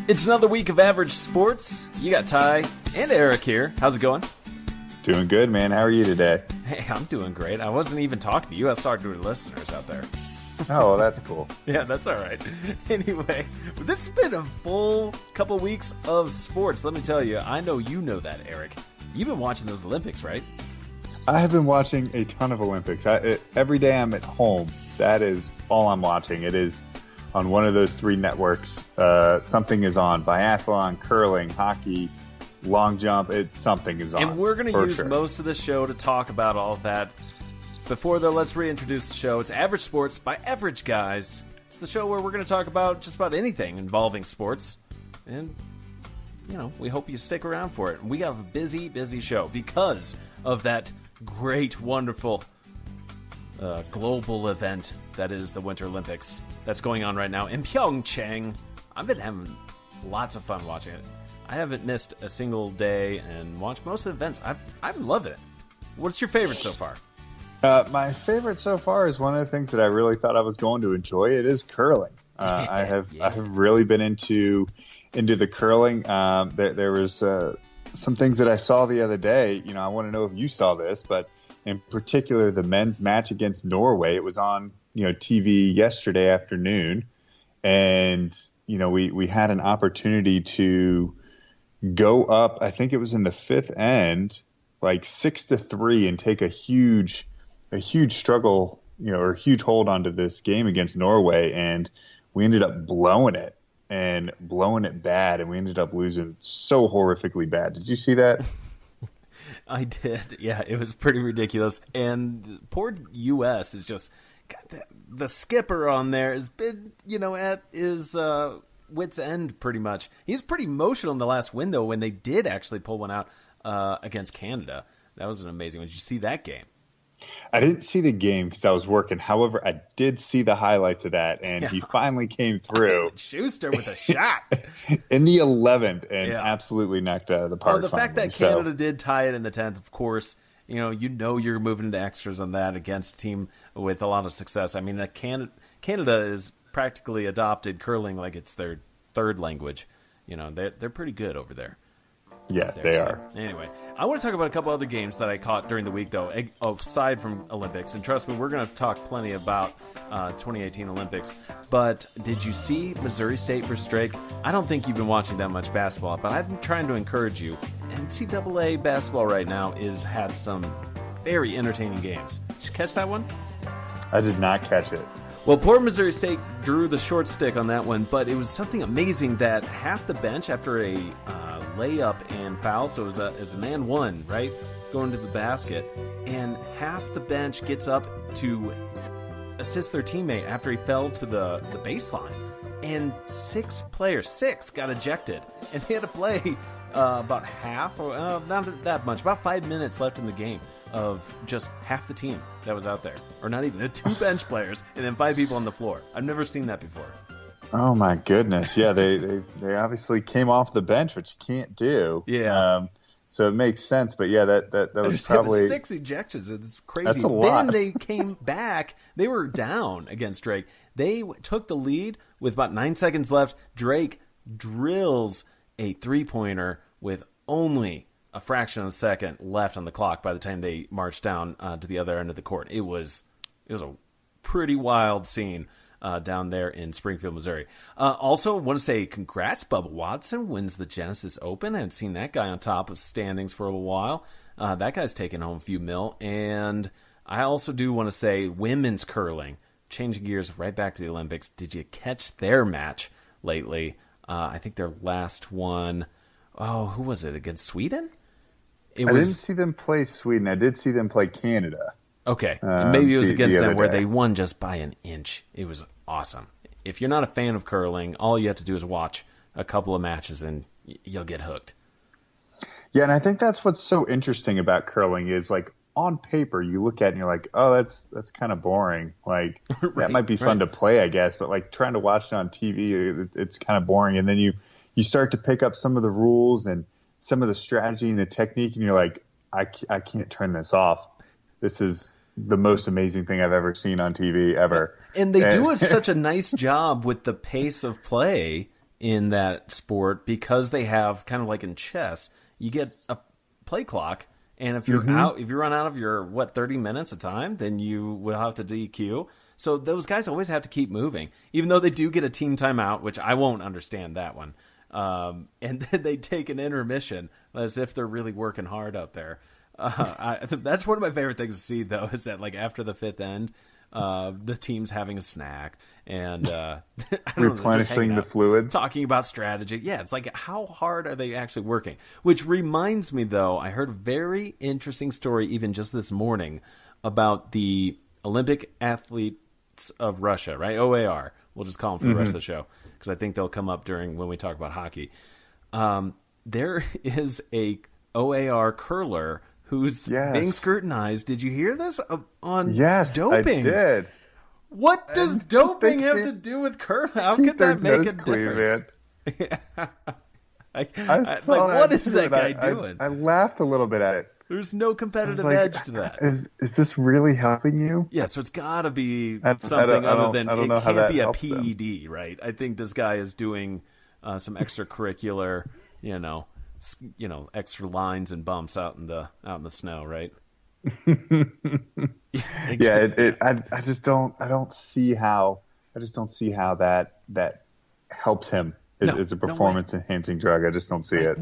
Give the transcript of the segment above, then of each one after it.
It's another week of Average Sports. You got Ty and Eric here. How's it going? Doing good, man. How are you today? Hey, I'm doing great. I wasn't even talking to you. I was talking to the listeners out there. Oh, well, that's cool. Yeah, that's all right. Anyway, this has been a full couple weeks of sports. Let me tell you, I know you know that, Eric. You've been watching those Olympics, right? I have been watching a ton of Olympics. Every day I'm at home, that is all I'm watching. It is on one of those three networks. Something is on. Biathlon, curling, hockey, long jump. Something is on. And we're going to use most of the show to talk about all of that. Before, though, let's reintroduce the show. It's Average Sports by Average Guys. It's the show where we're going to talk about just about anything involving sports. And, you know, we hope you stick around for it. We have a busy, busy show because of that great, wonderful global event that is the Winter Olympics that's going on right now in Pyeongchang. I've been having lots of fun watching it. I haven't missed a single day and watched most of the events. I'm loving it. What's your favorite so far? My favorite so far is one of the things that I really thought I was going to enjoy. It is curling. I have really been into the curling. There was some things that I saw the other day. You know, I want to know if you saw this, but in particular, the men's match against Norway. It was on TV yesterday afternoon, and we had an opportunity to go up. I think it was in the fifth end, like 6-3, and take a huge struggle, or a huge hold onto this game against Norway, and we ended up blowing it bad, and we ended up losing so horrifically bad. Did you see that? I did. Yeah, it was pretty ridiculous. And poor U.S. is just the skipper on there has been, at his wit's end pretty much. He's pretty emotional in the last window when they did actually pull one out against Canada. That was an amazing one. Did you see that game? I didn't see the game because I was working. However, I did see the highlights of that, and he finally came through. Schuster with a shot in the 11th, and absolutely knocked out of the park. Oh, the fact that Canada did tie it in the 10th, of course, you're moving into extras on that against a team with a lot of success. I mean, Canada is practically adopted curling like it's their third language. They're pretty good over there. Yeah, they are. Anyway, I want to talk about a couple other games that I caught during the week, though, aside from Olympics. And trust me, we're going to talk plenty about 2018 Olympics. But did you see Missouri State versus Drake? I don't think you've been watching that much basketball, but I've been trying to encourage you. NCAA basketball right now had some very entertaining games. Did you catch that one? I did not catch it. Well, poor Missouri State drew the short stick on that one, but it was something amazing that half the bench after a layup and foul, so it was a man one, right, going to the basket, and half the bench gets up to assist their teammate after he fell to the baseline, and six got ejected, and they had to play about half, or not that much, about 5 minutes left in the game of just half the team that was out there, or not even, 2 bench players and then 5 people on the floor. I've never seen that before. Oh my goodness! Yeah, they obviously came off the bench, which you can't do. Yeah. So it makes sense, but yeah, that was probably 6 ejections. It's crazy. That's a lot. Then they came back. They were down against Drake. They took the lead with about 9 seconds left. Drake drills a 3-pointer with only a fraction of a second left on the clock by the time they marched down to the other end of the court. It was a pretty wild scene down there in Springfield, Missouri. Also, want to say congrats. Bubba Watson wins the Genesis Open. I haven't seen that guy on top of standings for a little while. That guy's taking home a few mil. And I also do want to say women's curling, changing gears right back to the Olympics. Did you catch their match lately? I think their last one, who was it, against Sweden? I didn't see them play Sweden. I did see them play Canada. Okay. Maybe it was against them where they won just by an inch. It was awesome. If you're not a fan of curling, all you have to do is watch a couple of matches and you'll get hooked. Yeah, and I think that's what's so interesting about curling is, like, on paper you look at it and you're like, oh, that's kind of boring. Like, that might be fun to play, I guess, but like trying to watch it on TV, it's kind of boring. And then you start to pick up some of the rules and some of the strategy and the technique, and you're like, I can't turn this off. This is the most amazing thing I've ever seen on TV ever. And they do such a nice job with the pace of play in that sport because they have kind of like in chess, you get a play clock, and if you're if you run out of your 30 minutes of time, then you will have to DQ. So those guys always have to keep moving, even though they do get a team timeout, which I won't understand that one. And then they take an intermission as if they're really working hard out there. That's one of my favorite things to see, though, is that like after the fifth end, the team's having a snack and replenishing the fluids, talking about strategy. Yeah, it's like, how hard are they actually working? Which reminds me, though, I heard a very interesting story even just this morning about the Olympic athletes of Russia, right? OAR. We'll just call them for the rest of the show because I think they'll come up when we talk about hockey. There is a OAR curler who's being scrutinized. Did you hear this? On doping. I did. What does doping have to do with curling? How could that make a difference? What is that guy doing? I laughed a little bit at it. There's no competitive edge to that. Is this really helping you? Yeah, so it's got to be something other than it can't be a PED, right? I think this guy is doing some extracurricular, extra lines and bumps out in the snow, right? Yeah, I just don't see how that helps him as a performance enhancing drug. I just don't see it.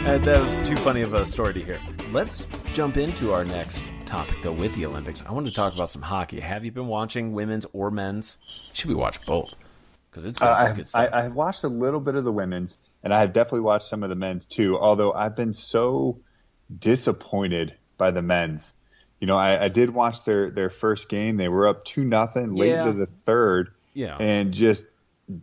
That was too funny of a story to hear. Let's jump into our next topic, though, with the Olympics. I want to talk about some hockey. Have you been watching women's or men's? Should we watch both? Because it's been some good stuff. I watched a little bit of the women's, and I have definitely watched some of the men's too, although I've been so disappointed by the men's. I did watch their first game. They were up 2-0 late into the third and just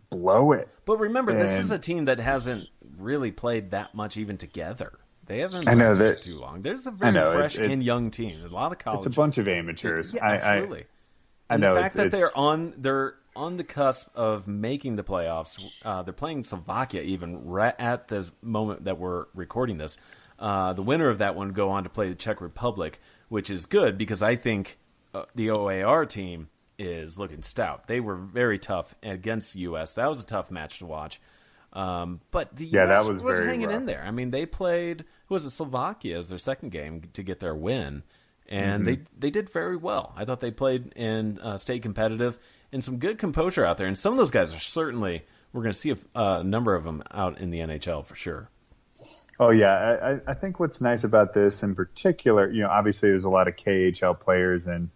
blow it. But remember, this is a team that hasn't really played that much even together. They haven't practiced for too long. There's a very fresh and young team. There's a lot of college. It's a bunch of amateurs. Yeah, absolutely. I know. The fact that they're on the cusp of making the playoffs. They're playing Slovakia even right at the moment that we're recording this. The winner of that one go on to play the Czech Republic, which is good because I think the OAR team is looking stout. They were very tough against the U.S. That was a tough match to watch. But the U.S. was hanging in there. I mean, they played, Slovakia as their second game to get their win, and they did very well. I thought they played and stayed competitive, and some good composure out there. And some of those guys are certainly, we're going to see a number of them out in the NHL for sure. Oh, yeah. I think what's nice about this in particular, obviously there's a lot of KHL players and,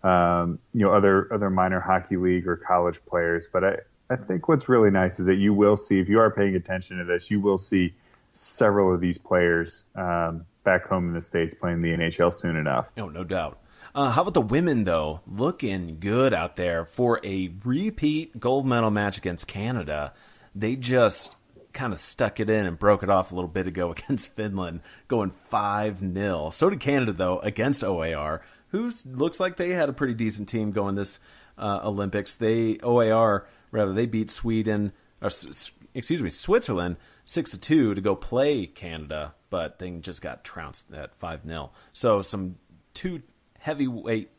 other minor hockey league or college players. But I think what's really nice is that you will see, if you are paying attention to this, you will see several of these players back home in the States playing the NHL soon enough. Oh, no doubt. How about the women, though? Looking good out there for a repeat gold medal match against Canada. They just kind of stuck it in and broke it off a little bit ago against Finland, going 5-0. So did Canada, though, against OAR, who looks like they had a pretty decent team going this Olympics. They beat Switzerland 6-2 to go play Canada, but they just got trounced at 5-0. So some two heavyweight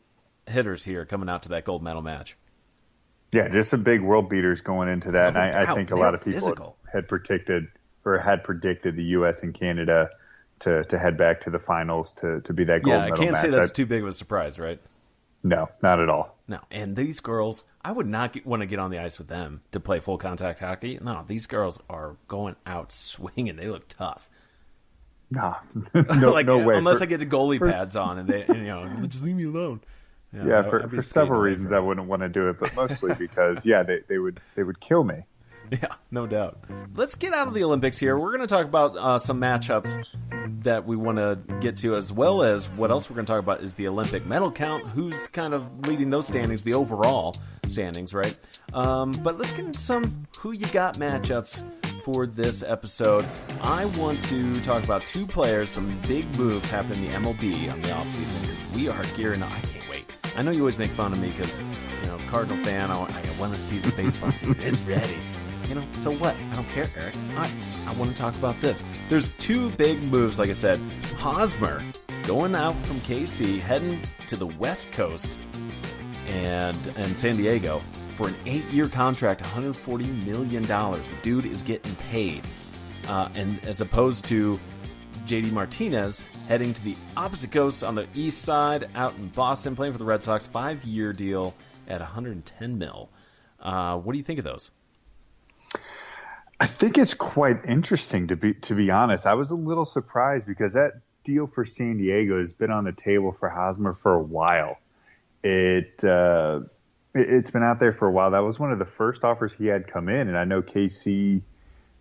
hitters here coming out to that gold medal match. Yeah, just some big world beaters going into that. And I think a lot of people had predicted the U.S. and Canada to head back to the finals to be that gold medal match. Yeah, I can't say that's too big of a surprise, right? No, not at all. No, and these girls, I would not want to get on the ice with them to play full contact hockey. No, these girls are going out swinging. They look tough. No way. Unless I get the goalie pads on and they, just leave me alone. Yeah, for several reasons I wouldn't want to do it, but mostly because they would kill me. Yeah, no doubt. Let's get out of the Olympics here. We're going to talk about some matchups that we want to get to, as well as what else we're going to talk about is the Olympic medal count, who's kind of leading those standings, the overall standings, right? But let's get into some who you got matchups for this episode. I want to talk about two players, some big moves happening in the MLB on the offseason, because we are gearing up. I can't wait. I know you always make fun of me because, Cardinal fan, I want to see the baseball season. It's ready. So what? I don't care, Eric. I want to talk about this. There's two big moves, like I said. Hosmer going out from KC, heading to the West Coast and San Diego for an 8-year contract, $140 million. The dude is getting paid. And as opposed to JD Martinez heading to the opposite coast on the east side out in Boston, playing for the Red Sox, 5-year deal at $110 million. What do you think of those? I think it's quite interesting, to be honest. I was a little surprised because that deal for San Diego has been on the table for Hosmer for a while. It's been out there for a while. That was one of the first offers he had come in, and I know KC,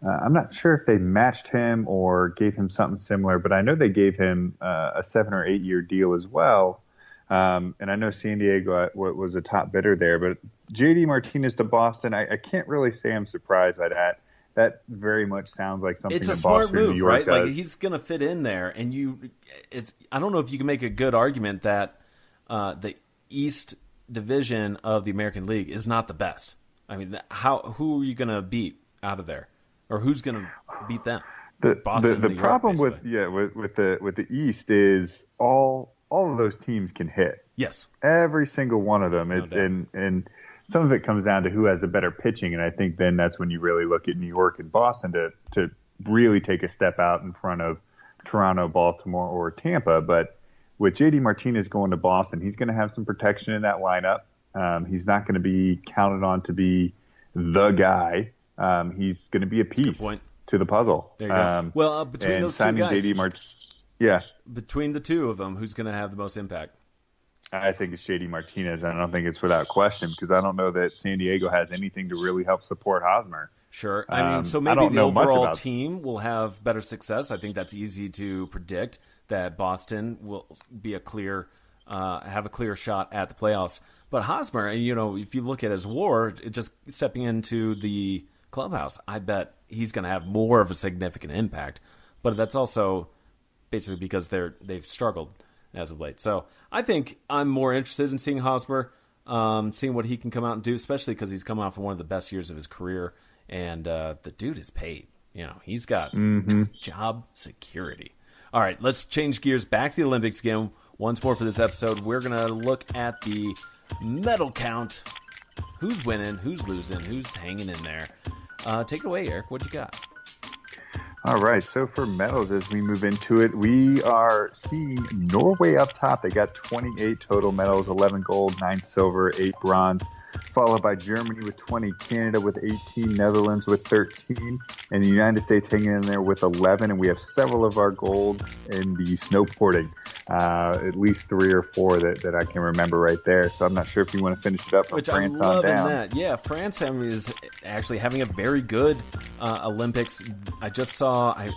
I'm not sure if they matched him or gave him something similar, but I know they gave him a 7 or 8 year deal as well. And I know San Diego was a top bidder there, but JD Martinez to Boston, I can't really say I'm surprised by that. That very much sounds like something it's a that smart Boston, move, New York right? does. Like he's going to fit in there, and I don't know if you can make a good argument that the East Division of the American League is not the best. I mean, who are you going to beat out of there, or who's going to beat them? Boston, the New problem York, with the East is all of those teams can hit. Yes, every single one of them, No and some of it comes down to who has the better pitching, and I think then that's when you really look at New York and Boston to really take a step out in front of Toronto, Baltimore, or Tampa. But with JD Martinez going to Boston, he's going to have some protection in that lineup. He's not going to be counted on to be the guy. He's going to be a piece to the puzzle. There you go. Well, between those two guys, between the two of them, who's going to have the most impact? I think it's JD Martinez, and I don't think it's without question because I don't know that San Diego has anything to really help support Hosmer. Sure. I mean, so maybe the overall team will have better success. I think that's easy to predict, that Boston will be have a clear shot at the playoffs. But Hosmer, if you look at his WAR, just stepping into the clubhouse, I bet he's going to have more of a significant impact. But that's also basically because they've struggled as of late. So I think I'm more interested in seeing Hosmer, seeing what he can come out and do, especially because he's come off of one of the best years of his career. And the dude is paid. He's got job security. All right, let's change gears back to the Olympics again. Once more for this episode, we're going to look at the medal count. Who's winning, who's losing, who's hanging in there. Take it away, Eric. What you got? All right, so for medals, as we move into it, we are seeing Norway up top. They got 28 total medals, 11 gold, 9 silver, 8 bronze, followed by Germany with 20, Canada with 18, Netherlands with 13, and the United States hanging in there with 11. And we have several of our golds in the snowboarding, at least 3 or 4 that I can remember right there. So I'm not sure if you want to finish it up from France on down. That. Yeah, France is actually having a very good Olympics. I just saw,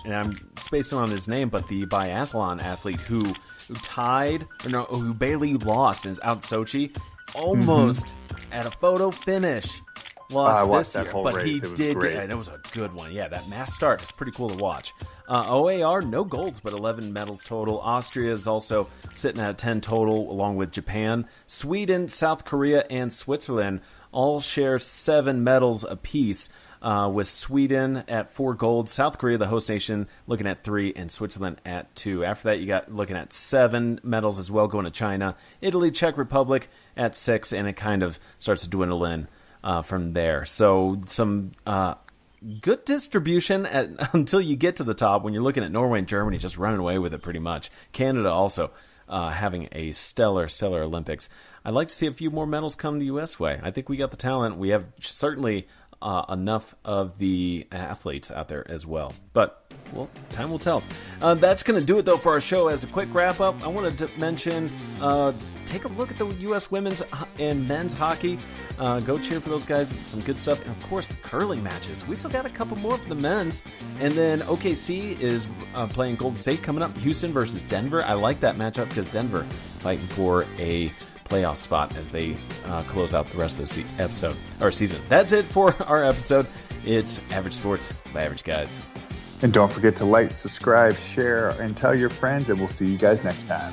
and I'm spacing on his name, but the biathlon athlete who barely lost and is out in Sochi, almost at a photo finish. Lost this year, but he did. And it was a good one. Yeah, that mass start is pretty cool to watch. OAR, no golds, but 11 medals total. Austria is also sitting at 10 total, along with Japan. Sweden, South Korea, and Switzerland all share 7 medals apiece, with Sweden at 4 gold, South Korea, the host nation, looking at 3, and Switzerland at 2. After that, you got looking at 7 medals as well, going to China, Italy, Czech Republic at 6, and it kind of starts to dwindle in from there. So some good distribution until you get to the top when you're looking at Norway and Germany just running away with it pretty much. Canada also having a stellar Olympics. I'd like to see a few more medals come the U.S. way. I think we got the talent. We have certainly enough of the athletes out there as well. But, well, time will tell. That's going to do it, though, for our show. As a quick wrap-up, I wanted to mention, take a look at the U.S. women's and men's hockey. Go cheer for those guys. Some good stuff. And, of course, the curling matches. We still got a couple more for the men's. And then OKC is playing Golden State coming up. Houston versus Denver. I like that matchup because Denver fighting for a playoff spot as they close out the rest of the season. That's it for our episode. It's Average Sports by Average Guys. And don't forget to like, subscribe, share, and tell your friends, and we'll see you guys next time.